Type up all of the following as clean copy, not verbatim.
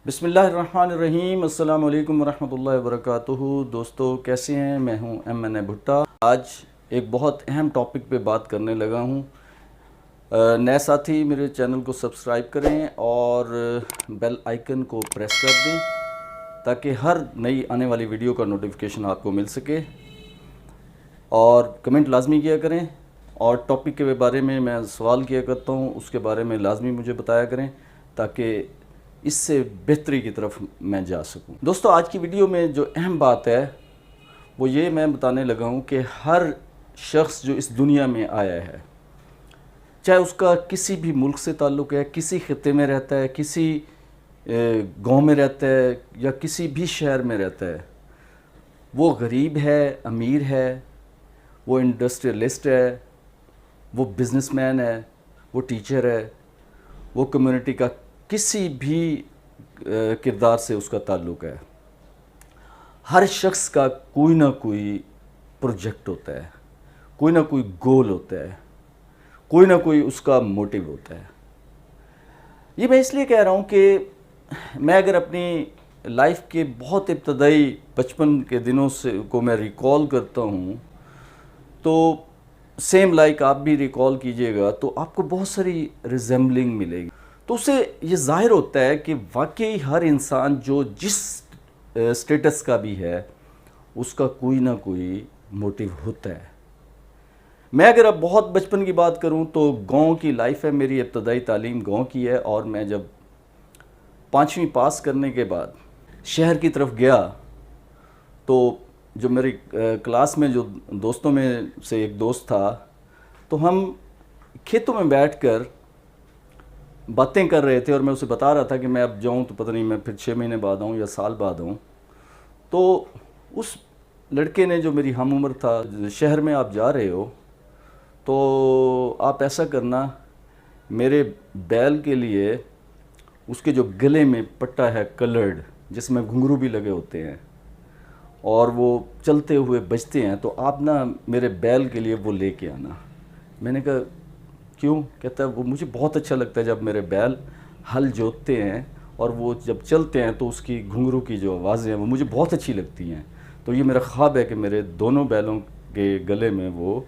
بسم اللہ الرحمن الرحیم۔ السلام علیکم ورحمۃ اللہ وبرکاتہ۔ دوستو کیسے ہیں؟ میں ہوں ایم بھٹا۔ آج ایک بہت اہم ٹاپک پہ بات کرنے لگا ہوں۔ نئے ساتھی میرے چینل کو سبسکرائب کریں اور بیل آئیکن کو پریس کر دیں تاکہ ہر نئی آنے والی ویڈیو کا نوٹیفیکیشن آپ کو مل سکے، اور کمنٹ لازمی کیا کریں، اور ٹاپک کے بارے میں سوال کیا کرتا ہوں اس کے بارے میں لازمی مجھے بتایا کریں تاکہ اس سے بہتری کی طرف میں جا سکوں۔ دوستو آج کی ویڈیو میں جو اہم بات ہے وہ یہ میں بتانے لگا ہوں کہ ہر شخص جو اس دنیا میں آیا ہے، چاہے اس کا کسی بھی ملک سے تعلق ہے، کسی خطے میں رہتا ہے، کسی گاؤں میں رہتا ہے یا کسی بھی شہر میں رہتا ہے، وہ غریب ہے، امیر ہے، وہ انڈسٹریلسٹ ہے، وہ بزنس مین ہے، وہ ٹیچر ہے، وہ کمیونٹی کا کسی بھی کردار سے اس کا تعلق ہے، ہر شخص کا کوئی نہ کوئی پروجیکٹ ہوتا ہے، کوئی نہ کوئی گول ہوتا ہے، کوئی نہ کوئی اس کا موٹیو ہوتا ہے۔ یہ میں اس لیے کہہ رہا ہوں کہ میں اگر اپنی لائف کے بہت ابتدائی بچپن کے دنوں کو میں ریکال کرتا ہوں تو سیم لائک آپ بھی ریکال کیجئے گا تو آپ کو بہت ساری ریزمبلنگ ملے گی، تو اسے یہ ظاہر ہوتا ہے کہ واقعی ہر انسان جو جس سٹیٹس کا بھی ہے اس کا کوئی نہ کوئی موٹیو ہوتا ہے۔ میں اگر اب بہت بچپن کی بات کروں تو گاؤں کی لائف ہے، میری ابتدائی تعلیم گاؤں کی ہے، اور میں جب 5ویں پاس کرنے کے بعد شہر کی طرف گیا تو جو میری کلاس میں جو دوستوں میں سے ایک دوست تھا، تو ہم کھیتوں میں بیٹھ کر باتیں کر رہے تھے، اور میں اسے بتا رہا تھا کہ میں اب جاؤں تو پتہ نہیں میں پھر 6 مہینے بعد آؤں یا سال بعد آؤں۔ تو اس لڑکے نے جو میری ہم عمر تھا، شہر میں آپ جا رہے ہو تو آپ ایسا کرنا، میرے بیل کے لیے اس کے جو گلے میں پٹا ہے کلرڈ، جس میں گھنگرو بھی لگے ہوتے ہیں اور وہ چلتے ہوئے بجتے ہیں، تو آپ نا میرے بیل کے لیے وہ لے کے آنا۔ میں نے کہا کیوں؟ کہتا ہے وہ مجھے بہت اچھا لگتا ہے جب میرے بیل ہل جوتتے ہیں اور وہ جب چلتے ہیں تو اس کی گھنگرو کی جو آوازیں ہیں وہ مجھے بہت اچھی لگتی ہیں، تو یہ میرا خواب ہے کہ میرے دونوں بیلوں کے گلے میں وہ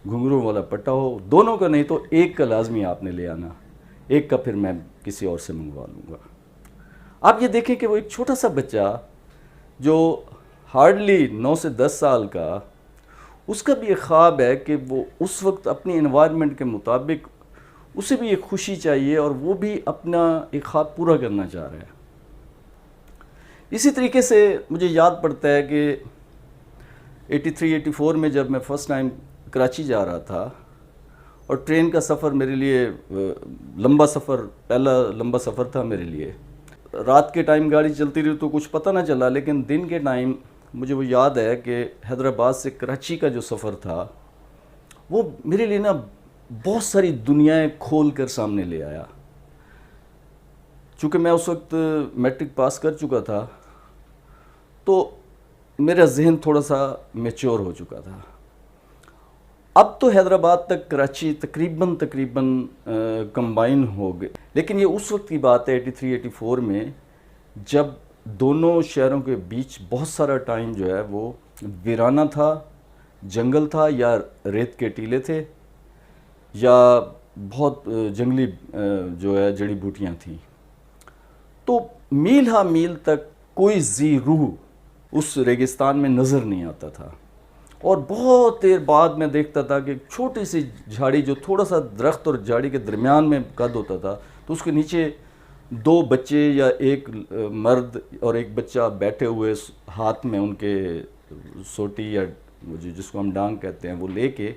گھنگرو والا پٹا ہو، دونوں کا نہیں تو ایک کا لازمی آپ نے لے آنا، ایک کا پھر میں کسی اور سے منگوا لوں گا۔ آپ یہ دیکھیں کہ وہ ایک چھوٹا سا بچہ جو ہارڈلی 9 سے 10 سال کا، اس کا بھی ایک خواب ہے کہ وہ اس وقت اپنی انوائرمنٹ کے مطابق اسے بھی ایک خوشی چاہیے اور وہ بھی اپنا ایک خواب پورا کرنا چاہ رہا ہے۔ اسی طریقے سے مجھے یاد پڑتا ہے کہ 83-84 میں جب میں فرسٹ ٹائم کراچی جا رہا تھا، اور ٹرین کا سفر میرے لیے لمبا سفر، پہلا لمبا سفر تھا میرے لیے۔ رات کے ٹائم گاڑی چلتی رہی تو کچھ پتہ نہ چلا، لیکن دن کے ٹائم مجھے وہ یاد ہے کہ حیدرآباد سے کراچی کا جو سفر تھا وہ میرے لیے نا بہت ساری دنیایں کھول کر سامنے لے آیا۔ چونکہ میں اس وقت میٹرک پاس کر چکا تھا تو میرا ذہن تھوڑا سا میچور ہو چکا تھا۔ اب تو حیدرآباد تک کراچی تقریباً کمبائن ہو گئے، لیکن یہ اس وقت کی بات ہے 83-84 میں، جب دونوں شہروں کے بیچ بہت سارا ٹائم جو ہے وہ ویرانہ تھا، جنگل تھا، یا ریت کے ٹیلے تھے، یا بہت جنگلی جو ہے جڑی بوٹیاں تھیں۔ تو میل ہا میل تک کوئی ذی روح اس ریگستان میں نظر نہیں آتا تھا، اور بہت دیر بعد میں دیکھتا تھا کہ چھوٹی سی جھاڑی جو تھوڑا سا درخت اور جھاڑی کے درمیان میں قد ہوتا تھا، تو اس کے نیچے 2 بچے یا ایک مرد اور ایک بچہ بیٹھے ہوئے، ہاتھ میں ان کے سوٹی یا جس کو ہم ڈانگ کہتے ہیں وہ لے کے،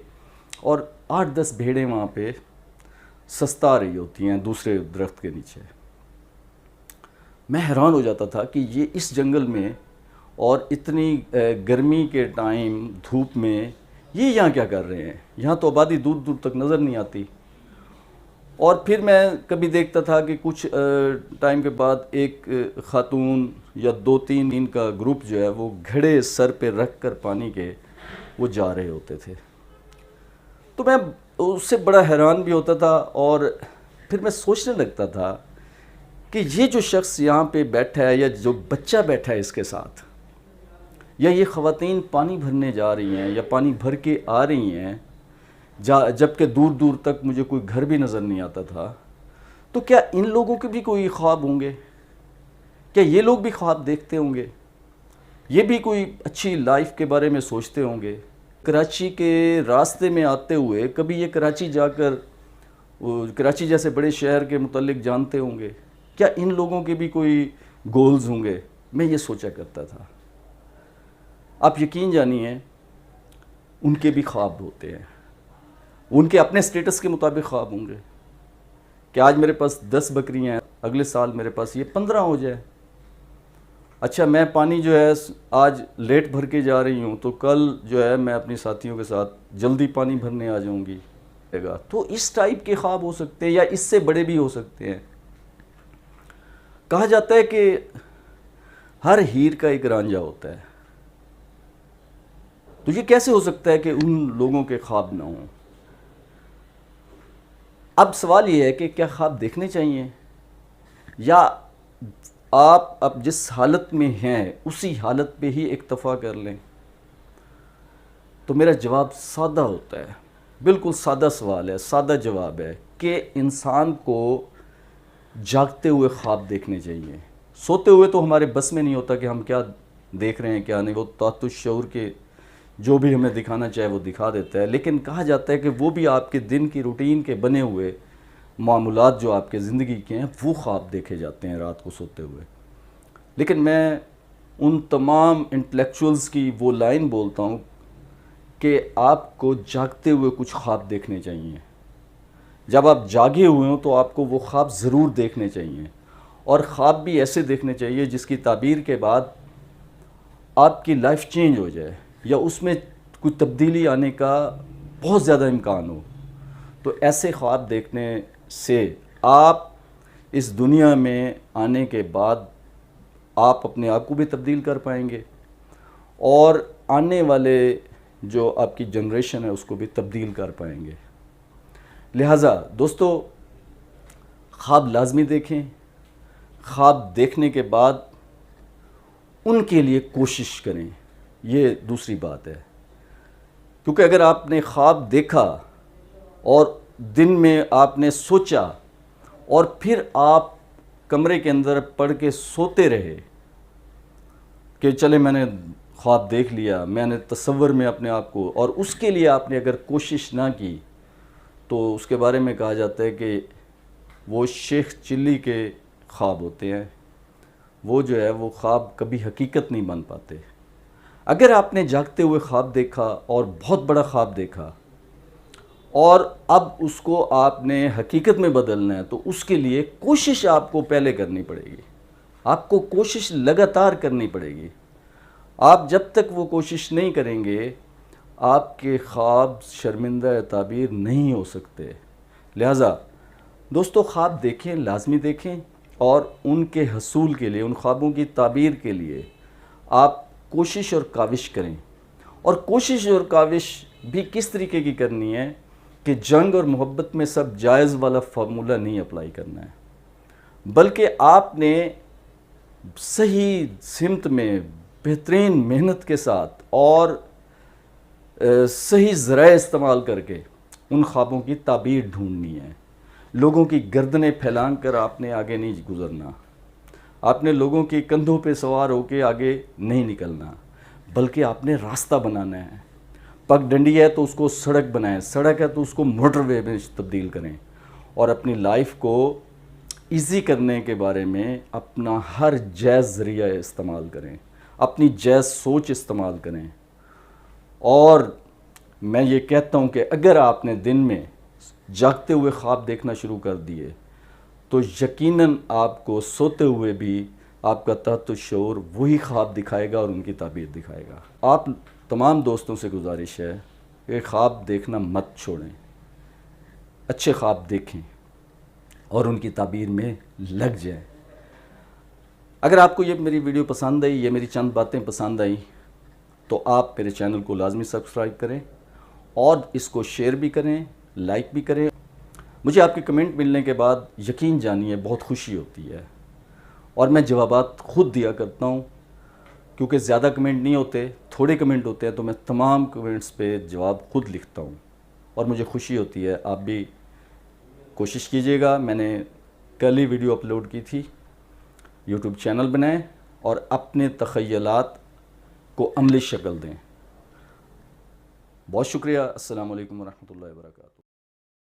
اور 8-10 بھیڑیں وہاں پہ سستا رہی ہوتی ہیں دوسرے درخت کے نیچے۔ میں حیران ہو جاتا تھا کہ یہ اس جنگل میں اور اتنی گرمی کے ٹائم دھوپ میں یہ یہاں کیا کر رہے ہیں؟ یہاں تو آبادی دور دور تک نظر نہیں آتی۔ اور پھر میں کبھی دیکھتا تھا کہ کچھ ٹائم کے بعد ایک خاتون یا 2-3 کا گروپ جو ہے وہ گھڑے سر پہ رکھ کر پانی کے وہ جا رہے ہوتے تھے۔ تو میں اس سے بڑا حیران بھی ہوتا تھا، اور پھر میں سوچنے لگتا تھا کہ یہ جو شخص یہاں پہ بیٹھا ہے یا جو بچہ بیٹھا ہے اس کے ساتھ، یا یہ خواتین پانی بھرنے جا رہی ہیں یا پانی بھر کے آ رہی ہیں جبکہ دور دور تک مجھے کوئی گھر بھی نظر نہیں آتا تھا، تو کیا ان لوگوں کے بھی کوئی خواب ہوں گے؟ کیا یہ لوگ بھی خواب دیکھتے ہوں گے؟ یہ بھی کوئی اچھی لائف کے بارے میں سوچتے ہوں گے؟ کراچی کے راستے میں آتے ہوئے کبھی یہ کراچی جا کر کراچی جیسے بڑے شہر کے متعلق جانتے ہوں گے؟ کیا ان لوگوں کے بھی کوئی گولز ہوں گے؟ میں یہ سوچا کرتا تھا۔ آپ یقین جانیے ان کے بھی خواب ہوتے ہیں، ان کے اپنے سٹیٹس کے مطابق خواب ہوں گے کہ آج میرے پاس 10 بکریاں ہیں، اگلے سال میرے پاس یہ 15 ہو جائے۔ اچھا میں پانی جو ہے آج لیٹ بھر کے جا رہی ہوں تو کل جو ہے میں اپنی ساتھیوں کے ساتھ جلدی پانی بھرنے آ جاؤں گی۔ تو اس ٹائپ کے خواب ہو سکتے ہیں یا اس سے بڑے بھی ہو سکتے ہیں۔ کہا جاتا ہے کہ ہر ہیر کا ایک رانجھا ہوتا ہے، تو یہ کیسے ہو سکتا ہے کہ ان لوگوں کے خواب نہ ہوں؟ اب سوال یہ ہے کہ کیا خواب دیکھنے چاہیے یا آپ اب جس حالت میں ہیں اسی حالت پہ ہی اکتفا کر لیں؟ تو میرا جواب سادہ ہوتا ہے، بالکل سادہ سوال ہے، سادہ جواب ہے کہ انسان کو جاگتے ہوئے خواب دیکھنے چاہیے۔ سوتے ہوئے تو ہمارے بس میں نہیں ہوتا کہ ہم کیا دیکھ رہے ہیں کیا نہیں، وہ تحت الشعور کے جو بھی ہمیں دکھانا چاہے وہ دکھا دیتا ہے، لیکن کہا جاتا ہے کہ وہ بھی آپ کے دن کی روٹین کے بنے ہوئے معمولات جو آپ کے زندگی کے ہیں وہ خواب دیکھے جاتے ہیں رات کو سوتے ہوئے۔ لیکن میں ان تمام انٹلیکچوئلز کی وہ لائن بولتا ہوں کہ آپ کو جاگتے ہوئے کچھ خواب دیکھنے چاہیے۔ جب آپ جاگے ہوئے ہوں تو آپ کو وہ خواب ضرور دیکھنے چاہیے، اور خواب بھی ایسے دیکھنے چاہیے جس کی تعبیر کے بعد آپ کی لائف چینج ہو جائے یا اس میں کوئی تبدیلی آنے کا بہت زیادہ امکان ہو۔ تو ایسے خواب دیکھنے سے آپ اس دنیا میں آنے کے بعد آپ اپنے آپ کو بھی تبدیل کر پائیں گے اور آنے والے جو آپ کی جنریشن ہے اس کو بھی تبدیل کر پائیں گے۔ لہٰذا دوستو خواب لازمی دیکھیں، خواب دیکھنے کے بعد ان کے لیے کوشش کریں، یہ دوسری بات ہے۔ کیونکہ اگر آپ نے خواب دیکھا اور دن میں آپ نے سوچا اور پھر آپ کمرے کے اندر پڑھ کے سوتے رہے کہ چلے میں نے خواب دیکھ لیا، میں نے تصور میں اپنے آپ کو، اور اس کے لیے آپ نے اگر کوشش نہ کی تو اس کے بارے میں کہا جاتا ہے کہ وہ شیخ چلی کے خواب ہوتے ہیں، وہ جو ہے وہ خواب کبھی حقیقت نہیں بن پاتے۔ اگر آپ نے جاگتے ہوئے خواب دیکھا اور بہت بڑا خواب دیکھا اور اب اس کو آپ نے حقیقت میں بدلنا ہے تو اس کے لیے کوشش آپ کو پہلے کرنی پڑے گی، آپ کو کوشش لگاتار کرنی پڑے گی۔ آپ جب تک وہ کوشش نہیں کریں گے آپ کے خواب شرمندہ تعبیر نہیں ہو سکتے۔ لہٰذا دوستو خواب دیکھیں، لازمی دیکھیں، اور ان کے حصول کے لیے، ان خوابوں کی تعبیر کے لیے آپ کوشش اور کاوش کریں۔ اور کوشش اور کاوش بھی کس طریقے کی کرنی ہے کہ جنگ اور محبت میں سب جائز والا فارمولہ نہیں اپلائی کرنا ہے، بلکہ آپ نے صحیح سمت میں بہترین محنت کے ساتھ اور صحیح ذرائع استعمال کر کے ان خوابوں کی تعبیر ڈھونڈنی ہے۔ لوگوں کی گردنیں پھیلان کر آپ نے آگے نہیں گزرنا، آپ نے لوگوں کے کندھوں پہ سوار ہو کے آگے نہیں نکلنا، بلکہ آپ نے راستہ بنانا ہے۔ پگ ڈنڈی ہے تو اس کو سڑک بنائیں، سڑک ہے تو اس کو موٹر وے میں تبدیل کریں، اور اپنی لائف کو ایزی کرنے کے بارے میں اپنا ہر جائز ذریعہ استعمال کریں، اپنی جائز سوچ استعمال کریں۔ اور میں یہ کہتا ہوں کہ اگر آپ نے دن میں جاگتے ہوئے خواب دیکھنا شروع کر دیے تو یقیناً آپ کو سوتے ہوئے بھی آپ کا تحت الشعور وہی خواب دکھائے گا اور ان کی تعبیر دکھائے گا۔ آپ تمام دوستوں سے گزارش ہے کہ خواب دیکھنا مت چھوڑیں، اچھے خواب دیکھیں اور ان کی تعبیر میں لگ جائیں۔ اگر آپ کو یہ میری ویڈیو پسند آئی، یہ میری چند باتیں پسند آئیں، تو آپ میرے چینل کو لازمی سبسکرائب کریں اور اس کو شیئر بھی کریں، لائک بھی کریں۔ مجھے آپ کے کمنٹ ملنے کے بعد یقین جانیے بہت خوشی ہوتی ہے۔ اور میں جوابات خود دیا کرتا ہوں، کیونکہ زیادہ کمنٹ نہیں ہوتے، تھوڑے کمنٹ ہوتے ہیں، تو میں تمام کمنٹس پہ جواب خود لکھتا ہوں اور مجھے خوشی ہوتی ہے۔ آپ بھی کوشش کیجئے گا۔ میں نے کل ہی ویڈیو اپلوڈ کی تھی، یوٹیوب چینل بنائیں اور اپنے تخیلات کو عملی شکل دیں۔ بہت شکریہ۔ السلام علیکم ورحمۃ اللہ وبرکاتہ۔